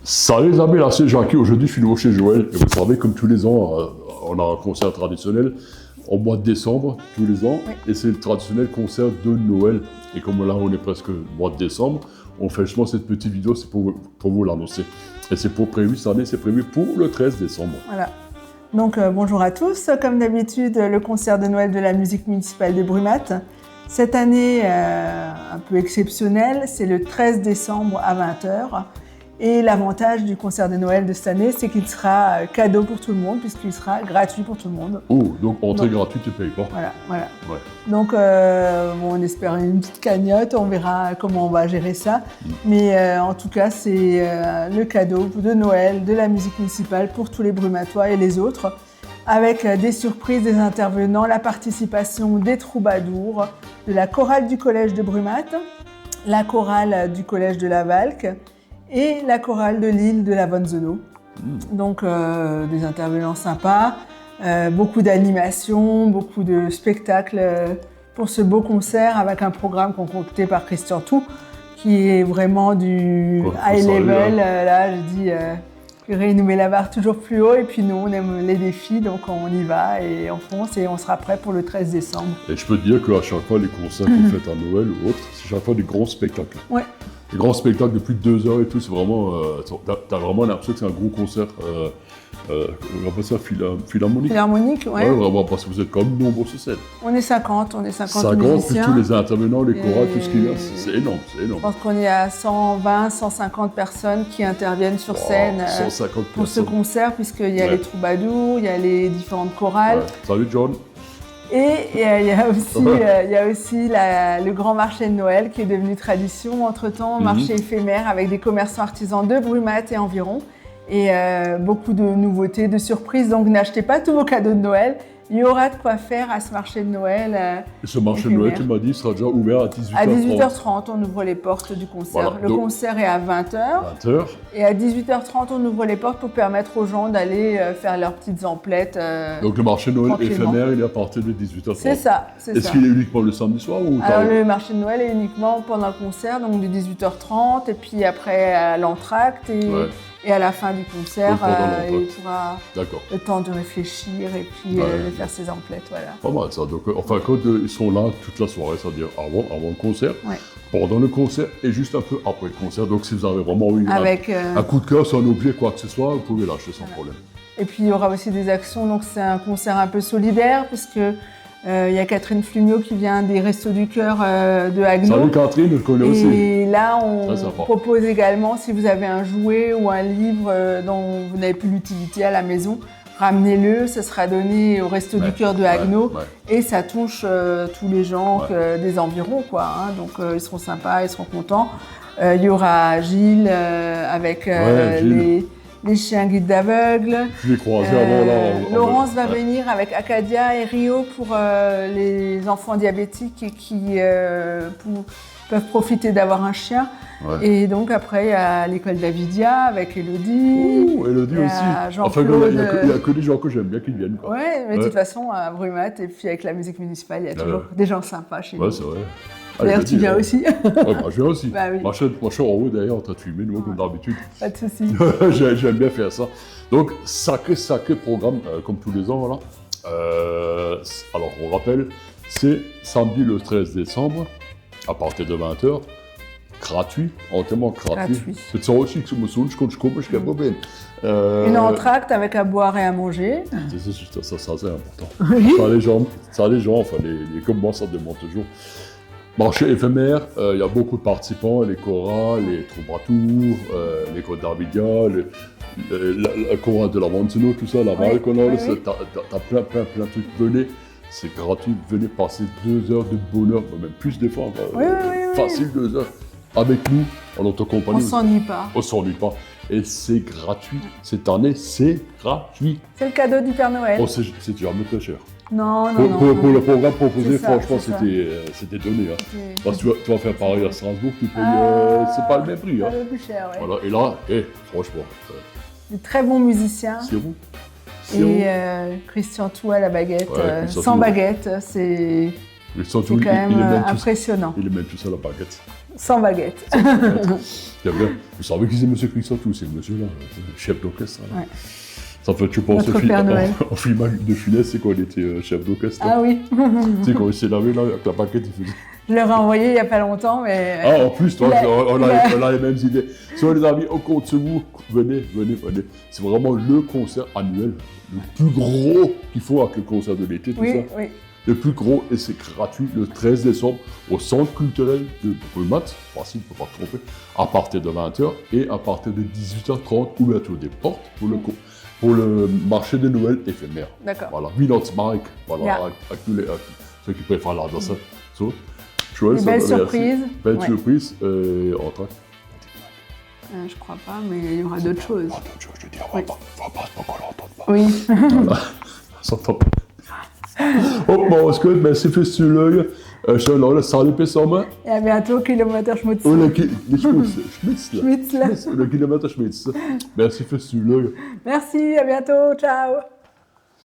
Salut les amis, là c'est Jackie. Aujourd'hui je suis nouveau chez Joël et vous savez, comme tous les ans, on a un concert traditionnel au mois de décembre, tous les ans, et c'est le traditionnel concert de Noël. Et comme là on est presque au mois de décembre, on fait justement cette petite vidéo, c'est pour vous l'annoncer. Et c'est pour prévu, cette année c'est prévu pour le 13 décembre. Voilà. Donc bonjour à tous, comme d'habitude le concert de Noël de la musique municipale de Brumath. Cette année un peu exceptionnelle, c'est le 13 décembre à 20h. Et l'avantage du concert de Noël de cette année, c'est qu'il sera cadeau pour tout le monde, puisqu'il sera gratuit pour tout le monde. Oh, donc entrée gratuite, tu payes pas. Voilà. Ouais. Donc on espère une petite cagnotte, on verra comment on va gérer ça. Mais en tout cas, c'est le cadeau de Noël de la musique municipale pour tous les Brumathois et les autres, avec des surprises des intervenants, la participation des troubadours, de la chorale du collège de Brumath, la chorale du collège de la Valque, et la chorale de l'île de la Vonzeno. Donc des intervenants sympas, beaucoup d'animations, beaucoup de spectacles pour ce beau concert avec un programme concocté par Christian Tout, qui est vraiment du high level. Là, je dis, il nous met la barre toujours plus haut et puis nous, on aime les défis, donc on y va et on fonce et on sera prêt pour le 13 décembre. Et je peux te dire qu'à chaque fois, les concerts qu'on fait à Noël ou autre, c'est chaque fois des gros spectacles. Ouais. Des grands spectacles de plus de 2 heures et tout, c'est vraiment, t'as vraiment l'impression que c'est un gros concert, on appelle ça philharmonique. Philharmonique, ouais. Ouais, vraiment, parce que vous êtes quand même nombreux sur scène. On est 50 musiciens. 50, plus tous les intervenants, les chorales, tout ce qu'il y a, c'est énorme, c'est énorme. Je pense qu'on est à 120, 150 personnes qui interviennent sur scène pour ce concert, puisqu'il y a les troubadours, il y a les différentes chorales. Ouais. Salut John. Et il y a aussi le grand marché de Noël qui est devenu tradition entre-temps, marché éphémère avec des commerçants artisans de Brumath et environ. Et beaucoup de nouveautés, de surprises. Donc n'achetez pas tous vos cadeaux de Noël. Il y aura de quoi faire à ce marché de Noël. Et ce marché de Noël, tu m'as dit, sera déjà ouvert à 18h30. À 18h30, on ouvre les portes du concert. Voilà, le concert est à 20h. Et à 18h30, on ouvre les portes pour permettre aux gens d'aller faire leurs petites emplettes. Donc le marché de Noël éphémère, il est à partir de 18h30. C'est ça. Est-ce qu'il est uniquement le samedi soir ou Alors le marché de Noël est uniquement pendant le concert, donc de 18h30, et puis après à l'entracte. Et à la fin du concert, il pourra le temps de réfléchir et puis faire ses emplettes. Voilà. Pas mal ça. Donc, enfin, quand ils sont là toute la soirée, c'est-à-dire avant le concert, pendant le concert et juste un peu après le concert. Donc, si vous avez vraiment eu un coup de cœur sur un objet, quoi que ce soit, vous pouvez l'acheter sans problème. Et puis, il y aura aussi des actions. Donc, c'est un concert un peu solidaire puisque il y a Catherine Flumiot qui vient des Restos du Cœur de Haguenau. Salut Catherine, je connais aussi. Et là, on propose également, si vous avez un jouet ou un livre dont vous n'avez plus l'utilité à la maison, ramenez-le, ça sera donné au Restos du Cœur de Haguenau. Et ça touche tous les gens des environs, quoi. Donc ils seront sympas, ils seront contents. Il y aura Gilles avec les chiens guides d'aveugles. Je l'ai croisé avant là. Laurence va venir avec Acadia et Rio pour les enfants diabétiques et qui peuvent profiter d'avoir un chien. Et donc après, il y a l'école Davidia avec Élodie. Élodie aussi. Enfin, il n'y a que des gens que j'aime bien qui viennent. Oui, mais de toute façon, à Brumath et puis avec la musique municipale, il y a toujours des gens sympas chez nous. Ouais, c'est vrai. D'ailleurs, tu viens aussi. Ouais, moi je viens aussi. Bah, oui. Moi je suis en haut d'ailleurs en train de fumer, nous, comme d'habitude. Pas de soucis. J'aime bien faire ça. Donc, sacré programme, comme tous les ans, voilà. Alors, on rappelle, c'est samedi le 13 décembre, à partir de 20h, gratuit, entièrement gratuit. C'est ça aussi que je me souviens, je comprends. Une entracte avec à boire et à manger. Ça c'est important. Ça, les gens, enfin, comme moi, ça demande toujours. Marché éphémère, il y a beaucoup de participants, les chorales, les troubadours, les chorales d'Arvidia, la chorale de la Vonzeno, tout ça, la Valque, t'as plein de trucs. Venez, c'est gratuit, venez passer 2 heures de bonheur, même plus des fois, facile 2 heures. Avec nous, en notre compagnie. On s'ennuie pas. On s'ennuie pas. Et c'est gratuit. Cette année, c'est gratuit. C'est le cadeau du Père Noël. Oh, c'est jamais très cher. Non. Pour le programme proposé, franchement, c'était donné. Parce que tu vas faire pareil à Strasbourg, tu payes, c'est pas le même prix. C'est le plus cher, Voilà. Et là, franchement. Des très bons musiciens. C'est vous. Et Christian Tout à la baguette. Sans baguette, c'est quand même impressionnant. Il aime tout ça, la baguette. Sans baguette. Il y a bien, vous savez qui c'est M. Christophe, c'est le monsieur là, le chef d'orchestre. Là. Ouais. Ça fait, tu penses Notre Père Noël. au film de Funès, c'est quand il était chef d'orchestre. Ah oui. Tu sais, quand il s'est lavé là, avec la baguette, il faisait. Je leur ai envoyé il n'y a pas longtemps, mais... Ah, en plus, toi, on a les mêmes idées. Sur les amis, on compte sur vous. Venez. C'est vraiment le concert annuel, le plus gros qu'il faut avec le concert de l'été, tout ça. Oui. Le plus gros, et c'est gratuit, le 13 décembre, au centre culturel de Brumat, facile, il ne faut pas te tromper, à partir de 20h et à partir de 18h30, ouverture des portes pour le marché de Noël éphémère. D'accord. Voilà, Weihnachtsmarkt, voilà, Yeah. avec tous ceux qui préfèrent la danse. Chouette, Une belle surprise. Belle Ouais. surprise, en train. Je crois pas, mais il y aura d'autres choses. D'autres choses, je veux dire, on va pas qu'on l'entende pas. Oui. Voilà, ça s'entend pas. Oh, bon, est-ce que merci für l'œil. Schön, Leute, salut, bis Sommer. Et à bientôt, Kilometer Schmutz. Oder Schmitzler. Schmitzler. Oder Kilometer Schmitzler. Merci fürs Zuhören. Merci, à bientôt, ciao.